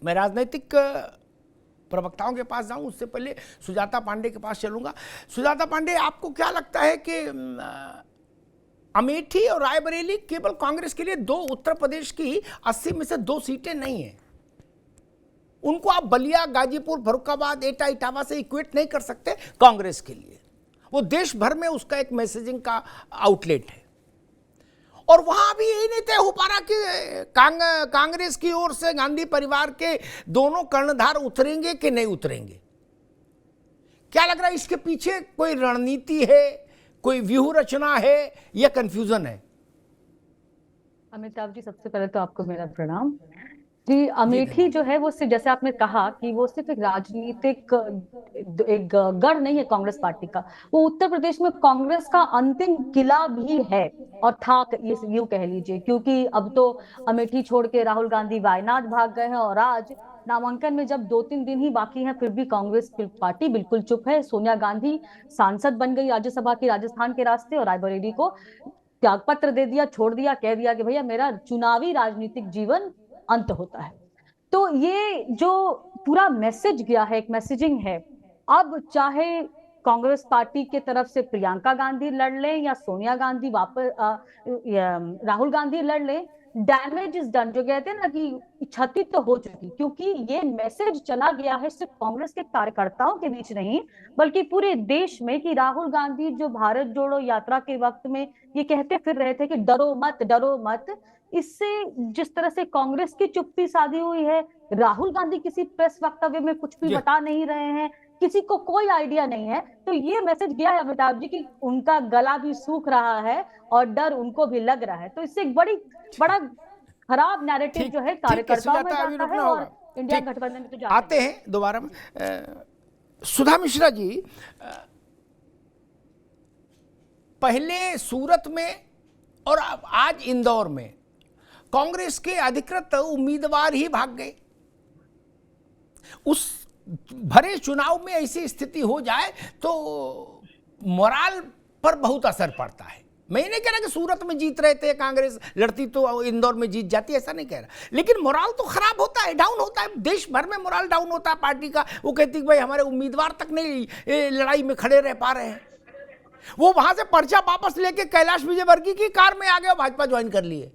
मैं राजनीतिक प्रवक्ताओं के पास जाऊं उससे पहले सुजाता पांडे के पास चलूंगा। सुजाता पांडे, आपको क्या लगता है कि अमेठी और रायबरेली केवल कांग्रेस के लिए दो, उत्तर प्रदेश की 80 में से 2 सीटें नहीं है, उनको आप बलिया, गाजीपुर, फर्रुखाबाद, एटा, इटावा से इक्वेट नहीं कर सकते कांग्रेस के लिए। वो देश भर में उसका एक मैसेजिंग का आउटलेट है और वहां भी यही नहीं तय हो पा रहा कि कांग्रेस की ओर से गांधी परिवार के दोनों कर्णधार उतरेंगे कि नहीं उतरेंगे। क्या लग रहा है, इसके पीछे कोई रणनीति है, कोई व्यूह रचना है या कंफ्यूजन है? अमिताभ जी, सबसे पहले तो आपको मेरा प्रणाम जी। अमेठी जो है वो सिर्फ, जैसे आपने कहा कि वो सिर्फ एक राजनीतिक एक गढ़ नहीं है कांग्रेस पार्टी का, वो उत्तर प्रदेश में कांग्रेस का अंतिम किला भी है और था, ये यूं कह लीजिए, क्योंकि अब तो अमेठी छोड़ के राहुल गांधी वायनाड भाग गए हैं और आज नामांकन में जब 2-3 दिन ही बाकी हैं फिर भी कांग्रेस पार्टी बिल्कुल चुप है। सोनिया गांधी सांसद बन गई राज्यसभा की राजस्थान के रास्ते और रायबरेली को त्यागपत्र दे दिया, छोड़ दिया, कह दिया कि भैया मेरा चुनावी राजनीतिक जीवन अंत होता है। तो ये जो पूरा मैसेज गया है, एक मैसेजिंग है। अब चाहे कांग्रेस पार्टी के तरफ से प्रियंका गांधी लड़ लें या सोनिया गांधी वापस राहुल गांधी लड़ लें, डैमेज इज डन, जो कहते हैं ना कि क्षति तो हो चुकी, क्योंकि ये मैसेज चला गया है सिर्फ कांग्रेस के कार्यकर्ताओं के बीच नहीं बल्कि पूरे देश में, कि राहुल गांधी जो भारत जोड़ो यात्रा के वक्त में ये कहते फिर रहे थे कि डरो मत, डरो मत। इससे जिस तरह से कांग्रेस की चुप्पी साधी हुई है, राहुल गांधी किसी प्रेस वक्तव्य में कुछ भी बता नहीं रहे हैं, किसी को कोई आइडिया नहीं है, तो ये मैसेज गया है अमिताभ जी कि उनका गला भी सूख रहा है और डर उनको भी लग रहा है। तो इससे एक बड़ा खराब नैरेटिव जो है कार्यकर्ताओं में जाता है और इंडिया गठबंधन में तो जाता आते हैं दोबारा में। सुधा मिश्रा जी, पहले सूरत में और आज इंदौर में कांग्रेस के अधिकृत उम्मीदवार ही भाग गए। उस भरे चुनाव में ऐसी स्थिति हो जाए तो मोराल पर बहुत असर पड़ता है। मैं नहीं कह रहा कि सूरत में जीत रहे थे कांग्रेस लड़ती तो इंदौर में जीत जाती, ऐसा नहीं कह रहा, लेकिन मोराल तो खराब होता है, डाउन होता है, देश भर में मोराल डाउन होता है पार्टी का। वो कहती है भाई हमारे उम्मीदवार तक नहीं लड़ाई में खड़े रह पा रहे हैं। वो वहां से पर्चा वापस लेके कैलाश विजयवर्गीय की कार में आ गए और भाजपा ज्वाइन कर लिए,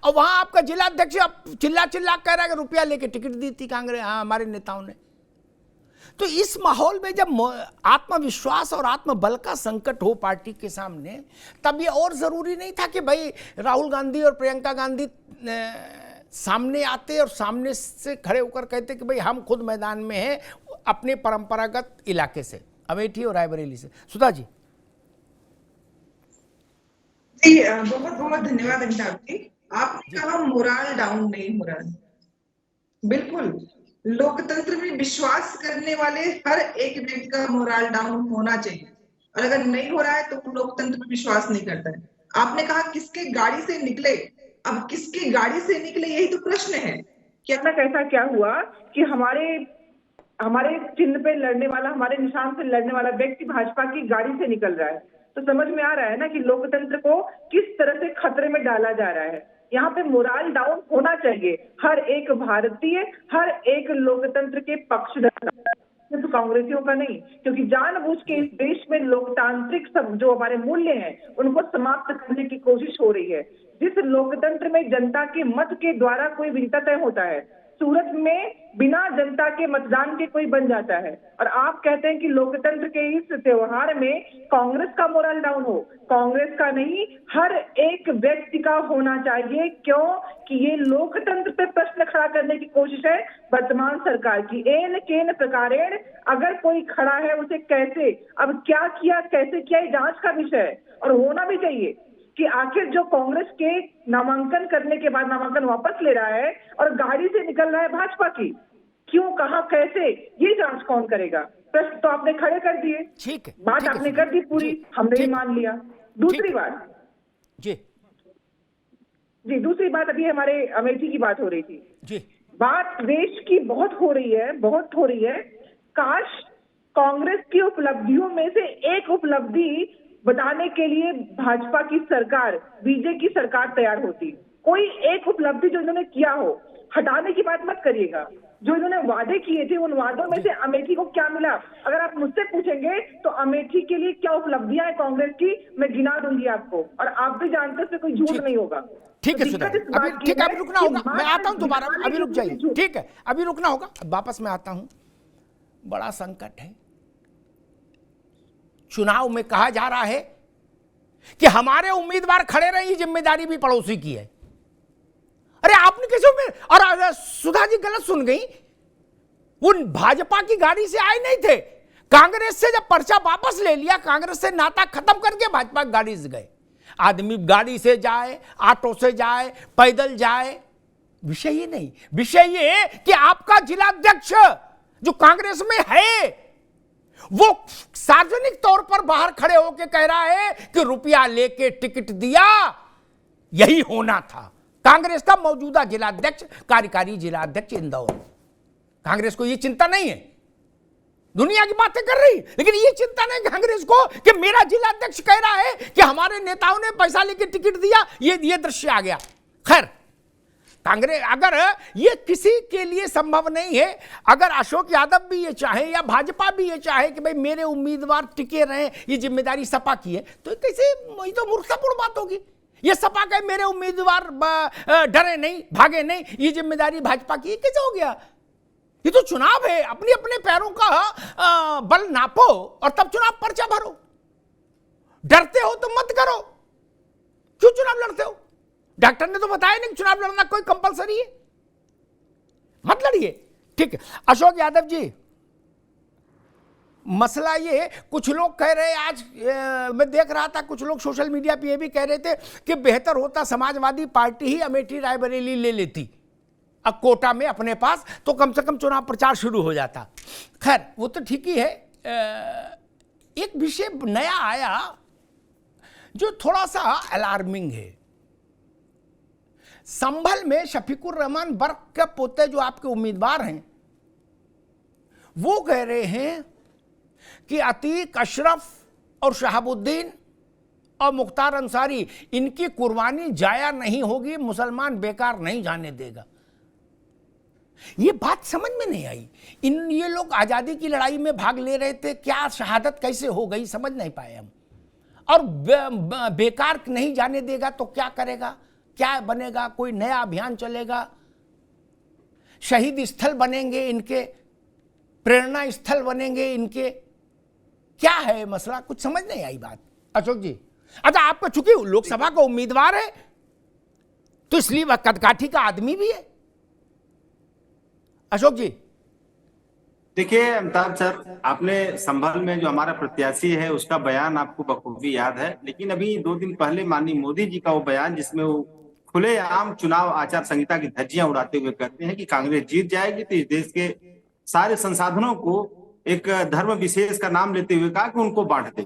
और वहां आपका जिला अध्यक्ष अब चिल्ला कह रहा है कि रुपया लेके टिकट दी थी कांग्रेस, हमारे नेताओं ने। तो इस माहौल में जब आत्मविश्वास और आत्मबल का संकट हो पार्टी के सामने, तब ये और जरूरी नहीं था कि भाई राहुल गांधी और प्रियंका गांधी सामने आते और सामने से खड़े होकर कहते कि भाई हम खुद मैदान में हैं अपने परंपरागत इलाके से, अमेठी और रायबरेली से। सुधा जी। जी बहुत बहुत धन्यवाद अमिताभ जी। आपने कहा मोरल डाउन नहीं हो रहा है, बिल्कुल लोकतंत्र में विश्वास करने वाले हर एक व्यक्ति का मोरल डाउन होना चाहिए, और अगर नहीं हो रहा है तो लोकतंत्र में विश्वास नहीं करता है। आपने कहा किसके गाड़ी से निकले, अब किसकी गाड़ी से निकले यही तो प्रश्न है कि ऐसा क्या हुआ कि हमारे चिन्ह पे लड़ने वाला, हमारे निशान से लड़ने वाला व्यक्ति भाजपा की गाड़ी से निकल रहा है। तो समझ में आ रहा है ना कि लोकतंत्र को किस तरह से खतरे में डाला जा रहा है। यहाँ पे मोरल डाउन होना चाहिए हर एक भारतीय, हर एक लोकतंत्र के पक्षधर, सिर्फ कांग्रेसियों का नहीं, क्योंकि जानबूझ के इस देश में लोकतांत्रिक सब जो हमारे मूल्य हैं उनको समाप्त करने की कोशिश हो रही है। जिस लोकतंत्र में जनता के मत के द्वारा कोई विजेता तय होता है, सूरत में बिना जनता के मतदान के कोई बन जाता है। और आप कहते हैं कि लोकतंत्र के इस त्योहार में कांग्रेस का मोरल डाउन हो, कांग्रेस का नहीं, हर एक व्यक्ति का होना चाहिए। क्यों कि ये लोकतंत्र पे प्रश्न खड़ा करने की कोशिश है वर्तमान सरकार की। एन केन प्रकारेण अगर कोई खड़ा है उसे कैसे, अब क्या किया, कैसे किया, ये जांच का विषय है। और होना भी चाहिए कि आखिर जो कांग्रेस के नामांकन करने के बाद नामांकन वापस ले रहा है और गाड़ी से निकल रहा है भाजपा की, क्यों, कहां, कैसे, ये जांच कौन करेगा? प्रश्न तो आपने खड़े कर दिए, ठीक है, बात आपने कर दी पूरी, हमने भी मान लिया। दूसरी बात जी, दूसरी बात, अभी हमारे अमेठी की बात हो रही थी जी, बात देश की बहुत हो रही है। काश कांग्रेस की उपलब्धियों में से एक उपलब्धि बताने के लिए भाजपा की सरकार, बीजेपी की सरकार तैयार होती। कोई एक उपलब्धि जो इन्होंने किया हो, हटाने की बात मत करिएगा। जो इन्होंने वादे किए थे उन वादों में से अमेठी को क्या मिला, अगर आप मुझसे पूछेंगे तो अमेठी के लिए क्या उपलब्धियां हैं कांग्रेस की, मैं गिना दूंगी आपको, और आप भी जानते हैं कोई झूठ नहीं होगा। ठीक है तो सुधा, दिक्कत इस बात अभी की ठीक है, है अभी रुकना कि होगा, मैं बात आता हूं दोबारा, दिखाने अभी के रुक जाइए, झूठ। ठीक है अभी रुकना होगा, वापस मैं आता हूं। बड़ा संकट है, चुनाव में कहा जा रहा है कि हमारे उम्मीदवार खड़े रहे, जिम्मेदारी भी पड़ोसी की है। अरे आपने कैसे और सुधा जी गलत सुन गई, वो भाजपा की गाड़ी से आए नहीं थे, कांग्रेस से जब पर्चा वापस ले लिया, कांग्रेस से नाता खत्म करके भाजपा की गाड़ी से गए। आदमी गाड़ी से जाए, ऑटो से जाए, पैदल जाए, विषय ये नहीं, विषय ये कि आपका जिलाध्यक्ष जो कांग्रेस में है वो सार्वजनिक तौर पर बाहर खड़े होकर कह रहा है कि रुपया लेके टिकट दिया, यही होना था। कांग्रेस का मौजूदा जिलाध्यक्ष, कार्यकारी जिलाध्यक्ष इंदौर, कांग्रेस को यह चिंता नहीं है, दुनिया की बातें कर रही, लेकिन ये चिंता नहीं कांग्रेस को कि मेरा जिलाध्यक्ष कह रहा है कि हमारे नेताओं ने पैसा लेके टिकट दिया, ये दृश्य आ गया। खैर, कांग्रेस अगर ये किसी के लिए संभव नहीं है, अगर अशोक यादव भी ये चाहे या भाजपा भी ये चाहे कि भाई मेरे उम्मीदवार टिके रहे, ये जिम्मेदारी सपा की है, तो कैसे, ये तो मूर्खतापूर्ण बात होगी। ये सपा का मेरे उम्मीदवार डरे नहीं, भागे नहीं, ये जिम्मेदारी भाजपा की, कैसे हो गया? ये तो चुनाव है, अपने अपने पैरों का बल नापो और तब चुनाव पर्चा भरो। डरते हो तो मत करो, क्यों चुनाव लड़ते हो? डॉक्टर ने तो बताया नहीं कि चुनाव लड़ना कोई कंपलसरी है, मत लड़िए। ठीक है अशोक यादव जी, मसला ये, कुछ लोग कह रहे आज मैं देख रहा था, कुछ लोग सोशल मीडिया पे ये भी कह रहे थे कि बेहतर होता समाजवादी पार्टी ही अमेठी रायबरेली ले लेती अब कोटा में अपने पास, तो कम से कम चुनाव प्रचार शुरू हो जाता। खैर वो तो ठीक ही है। एक विषय नया आया जो थोड़ा सा अलार्मिंग है। संभल में शफीकुर रहमान बर्क के पोते जो आपके उम्मीदवार हैं, वो कह रहे हैं कि अतीक अशरफ और शहाबुद्दीन और मुख्तार अंसारी, इनकी कुर्बानी जाया नहीं होगी, मुसलमान बेकार नहीं जाने देगा। ये बात समझ में नहीं आई। ये लोग आजादी की लड़ाई में भाग ले रहे थे, क्या शहादत कैसे हो गई समझ नहीं पाए हम। और बेकार नहीं जाने देगा तो क्या करेगा, क्या बनेगा? कोई नया अभियान चलेगा, शहीद स्थल बनेंगे इनके, प्रेरणा स्थल बनेंगे इनके, क्या है मसला? कुछ समझ नहीं आई बात। अशोक जी, अच्छा आपका चूंकि लोकसभा का उम्मीदवार है तो इसलिए वह कदकाठी का आदमी भी है। अशोक जी देखिए अमिताभ सर, आपने संभल में जो हमारा प्रत्याशी है उसका बयान आपको बखूबी याद है, लेकिन अभी 2 दिन पहले माननीय मोदी जी का वो बयान जिसमें वो खुलेआम चुनाव आचार संहिता की धज्जियां उड़ाते हुए कहते हैं कि कांग्रेस जीत जाएगी तो इस देश के सारे संसाधनों को एक धर्म विशेष का नाम लेते हुए कहा कि उनको बांट दे,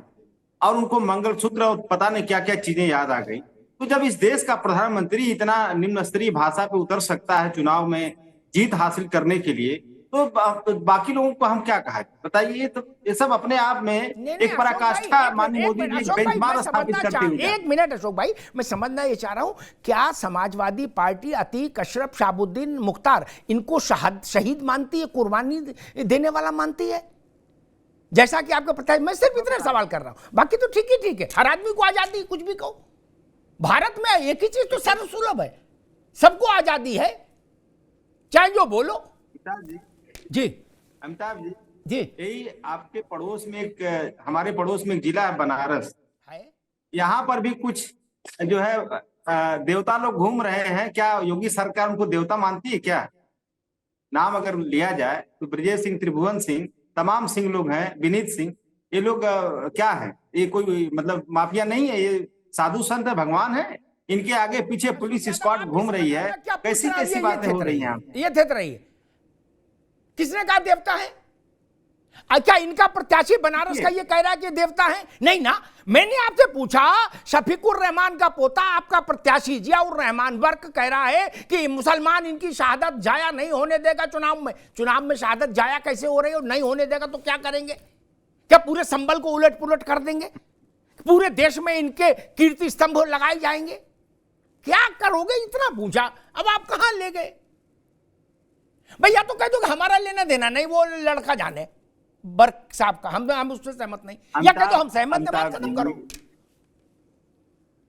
और उनको मंगलसूत्र और पता नहीं क्या क्या चीजें याद आ गई। तो जब इस देश का प्रधानमंत्री इतना निम्न स्तरीय भाषा पे उतर सकता है चुनाव में जीत हासिल करने के लिए, तो बाकी लोगों को हम क्या कहा बताइए? तो ये सब अपने आप में एक पराकाष्ठा माननीय मोदी जी बेंचमार्क स्थापित करते हुए। एक मिनट अशोक भाई, मैं समझना ये चाह रहा हूं, क्या समाजवादी पार्टी अतीक अशरफ शहाबुद्दीन मुख्तार इनको शहीद मानती है, कुर्बानी देने वाला मानती है? जैसा कि आपका प्रत्याशी, मैं सिर्फ इतना सवाल कर रहा हूं, बाकी तो ठीक है, हर आदमी को आजादी, कुछ भी कहो। भारत में एक ही चीज तो सर्वसुलभ है, सबको आजादी है, चाहे जो बोलो। जी अमिताभ जी, जी यही आपके पड़ोस में एक, हमारे पड़ोस में एक जिला है बनारस है, यहाँ पर भी कुछ जो है देवता लोग घूम रहे हैं। क्या योगी सरकार उनको देवता मानती है क्या? नाम अगर लिया जाए तो ब्रजेश सिंह, त्रिभुवन सिंह, तमाम सिंह लोग हैं, विनीत सिंह, ये लोग क्या है? ये कोई मतलब माफिया नहीं है, ये साधु संत है, भगवान है। इनके आगे पीछे पुलिस स्क्वाड घूम रही है। कैसी कैसी बातें हो रही हैं? ये थे रही है, किसने कहा देवता है? क्या इनका प्रत्याशी बनारस का ये कह रहा है कि देवता है? नहीं ना, मैंने आपसे पूछा, शफीकुर रहमान का पोता आपका प्रत्याशी जियाउर रहमान वर्क कह रहा है कि मुसलमान इनकी शहादत जाया नहीं होने देगा चुनाव में। चुनाव में शहादत जाया कैसे हो रही है? नहीं होने देगा तो क्या करेंगे? क्या पूरे संभल को उलट पुलट कर देंगे? पूरे देश में इनके कीर्ति स्तंभ लगाए जाएंगे? क्या करोगे? इतना पूछा, अब आप कहां ले गए? भैया तो कह दो कि हमारा लेना देना नहीं, वो लड़का जाने बर्क साहब का, हम उससे सहमत नहीं, या कह दो हम सहमत हैं, बात खत्म करो।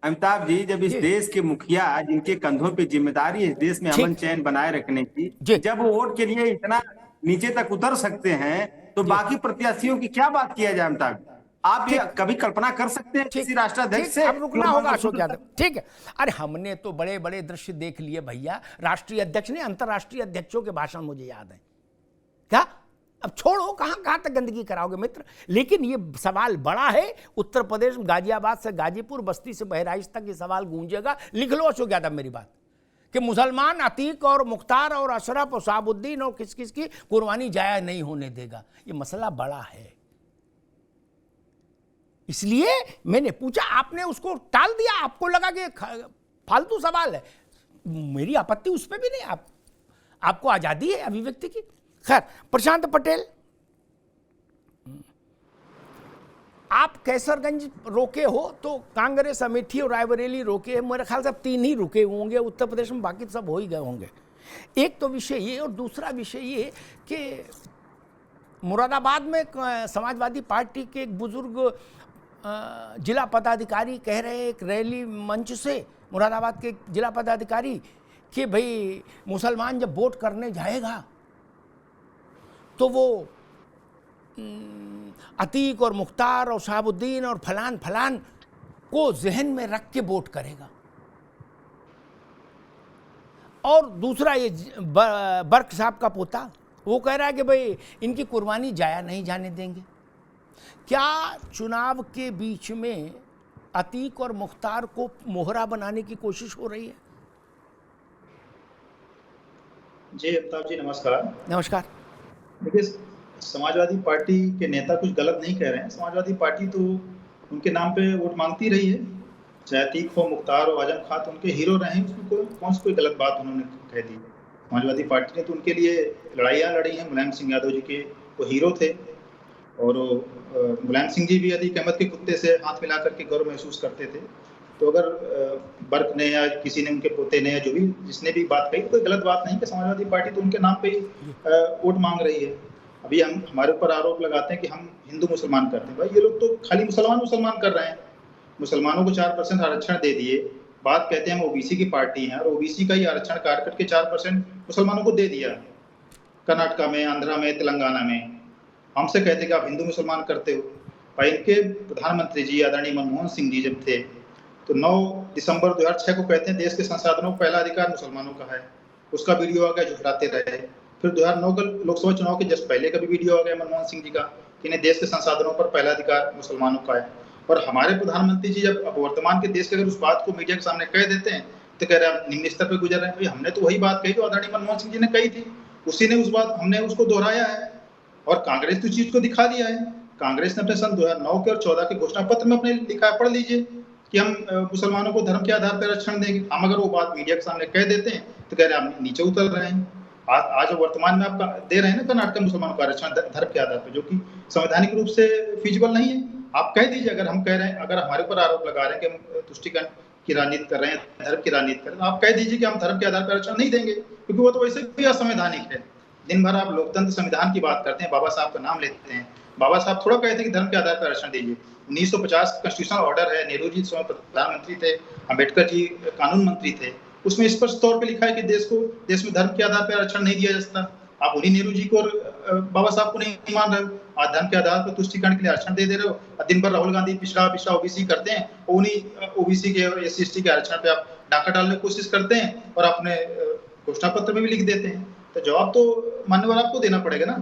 अमिताभ जी, जब इस देश के मुखिया जिनके कंधों पे जिम्मेदारी है इस देश में अमन चैन बनाए रखने की, जब वो वोट के लिए इतना नीचे तक उतर सकते हैं तो बाकी प्रत्याशियों की क्या बात किया जाए अमिताभ? आप ये कभी कल्पना कर सकते हैं किसी राष्ट्राध्यक्ष से? अब रुकना होगा अशोक यादव, ठीक है। अरे हमने तो बड़े बड़े दृश्य देख लिए भैया, राष्ट्रीय अध्यक्ष ने अंतर्राष्ट्रीय अध्यक्षों के भाषण मुझे याद है। क्या अब छोड़ो, कहां तक गंदगी कराओगे मित्र। लेकिन ये सवाल बड़ा है, उत्तर प्रदेश गाजियाबाद से गाजीपुर, बस्ती से बहराइच तक ये सवाल गूंजेगा। लिख लो अशोक यादव मेरी बात, कि मुसलमान अतीक और मुख्तार और अशरफ और शहाबुद्दीन और किस किस की कुर्बानी जाया नहीं होने देगा। ये मसला बड़ा है, इसलिए मैंने पूछा, आपने उसको टाल दिया, आपको लगा कि फालतू सवाल है। मेरी आपत्ति उस पर भी नहीं, आपको आजादी है अभिव्यक्ति की। खैर, प्रशांत पटेल, आप कैसरगंज रोके हो तो कांग्रेस अमेठी और रायबरेली रोके, मेरे ख्याल से अब 3 ही रुके होंगे उत्तर प्रदेश में, बाकी सब हो ही गए होंगे। एक तो विषय ये, और दूसरा विषय ये कि मुरादाबाद में समाजवादी पार्टी के एक बुजुर्ग जिला पदाधिकारी कह रहे हैं, एक रैली मंच से मुरादाबाद के जिला पदाधिकारी, कि भाई मुसलमान जब वोट करने जाएगा तो वो अतीक और मुख्तार और शहाबुद्दीन और फलान फलान को जहन में रख के वोट करेगा। और दूसरा ये बर्क साहब का पोता, वो कह रहा है कि भाई इनकी कुर्बानी जाया नहीं जाने देंगे। क्या चुनाव के बीच में अतीक और मुख्तार को मोहरा बनाने की कोशिश हो रही है? जी अमिताभ जी नमस्कार। नमस्कार। देखिए, समाजवादी पार्टी के नेता कुछ गलत नहीं कह रहे हैं। समाजवादी पार्टी तो उनके नाम पे वोट मांगती रही है, चाहे अतीक हो, मुख्तार हो, आजम खान, तो उनके हीरो रहे हैं, उसमें कौन सी कोई गलत बात उन्होंने कह दी। समाजवादी पार्टी ने तो उनके लिए लड़ाइयाँ लड़ी हैं। मुलायम सिंह यादव जी के वो हीरो थे, और मुलायम सिंह जी भी अतीक अहमद के कुत्ते से हाथ मिला करके गर्व महसूस करते थे। तो अगर बर्क ने या किसी ने, उनके पोते ने, या जो भी जिसने भी बात कही, कोई गलत बात नहीं कि समाजवादी पार्टी तो उनके नाम पे ही वोट मांग रही है। अभी हम हमारे ऊपर आरोप लगाते हैं कि हम हिंदू मुसलमान करते हैं। भाई ये लोग तो खाली मुसलमान कर रहे हैं। मुसलमानों को 4% आरक्षण दे दिए, बात कहते हैं हम ओबीसी की पार्टी हैं, और ओबीसी का ही आरक्षण काट करके 4% मुसलमानों को दे दिया, कर्नाटका में, आंध्रा में, तेलंगाना में। हमसे कहते कि आप हिंदू मुसलमान करते हो। भाई इनके प्रधानमंत्री जी आदरणीय मनमोहन सिंह जी जब थे तो 9 दिसंबर 2006 को कहते हैं देश के संसाधनों का पहला अधिकार मुसलमानों का है। उसका वीडियो आ गया, झुठलाते रहे। फिर 2009 के लोकसभा चुनाव के जस्ट पहले का भी वीडियो आ गया मनमोहन सिंह जी का, कि इन्हें देश के संसाधनों पर पहला अधिकार मुसलमानों का है। और हमारे प्रधानमंत्री जी जब अब वर्तमान के देश के अगर उस बात को मीडिया के सामने कह देते हैं तो कह रहे हैं निम्न स्तर पर गुजर रहे हैं। भाई हमने तो वही बात कही जो आदरणीय मनमोहन सिंह जी ने कही थी, उसी ने उस बात, हमने उसको दोहराया है, और कांग्रेस तो चीज को दिखा दिया है। कांग्रेस ने अपने सन 2009 के और 14 के घोषणा पत्र में अपने लिखा है, पढ़ लीजिए, कि हम मुसलमानों को धर्म के आधार पर आरक्षण देंगे। हम अगर वो बात मीडिया के सामने कह देते हैं तो कह रहे हैं आप नीचे उतर रहे हैं। आज वर्तमान में आप दे रहे हैं ना कर्नाटक में मुसलमानों का आरक्षण धर्म के आधार पर, जो कि संवैधानिक रूप से फीजिबल नहीं है। आप कह दीजिए, अगर हम कह रहे हैं, अगर हमारे ऊपर आरोप लगा रहे हैं कि हम तुष्टिकरण की राजनीति कर रहे हैं, धर्म की राजनीति कर रहे हैं, आप कह दीजिए कि हम धर्म के आधार पर आरक्षण नहीं देंगे, क्योंकि वो तो वैसे भी असंवैधानिक है। दिन भर आप लोकतंत्र संविधान की बात करते हैं, बाबा साहब का नाम लेते हैं। बाबा साहब थोड़ा कहते हैं कि धर्म के आधार पर आरक्षण दीजिए। 1950 कॉन्स्टिट्यूशनल ऑर्डर है, नेहरू जी स्वयं प्रधानमंत्री थे, अम्बेडकर जी कानून मंत्री थे, उसमें स्पष्ट तौर पे लिखा है कि देश में धर्म के आधार पर आरक्षण नहीं दिया जा सकता। आप उन्हीं नेहरू जी को और बाबा साहब को नहीं मान रहे हो, आज धर्म के आधार पर तुष्टिकरण के लिए आरक्षण दे रहे हो। दिन भर राहुल गांधी पिछड़ा ओबीसी करते हैं, उन्हीं ओबीसी के और SC/ST के आरक्षण पे आप डाका डालने की कोशिश करते हैं और अपने घोषणा पत्र में भी लिख देते हैं। तो जवाब तो मान्यवर आपको देना पड़ेगा ना।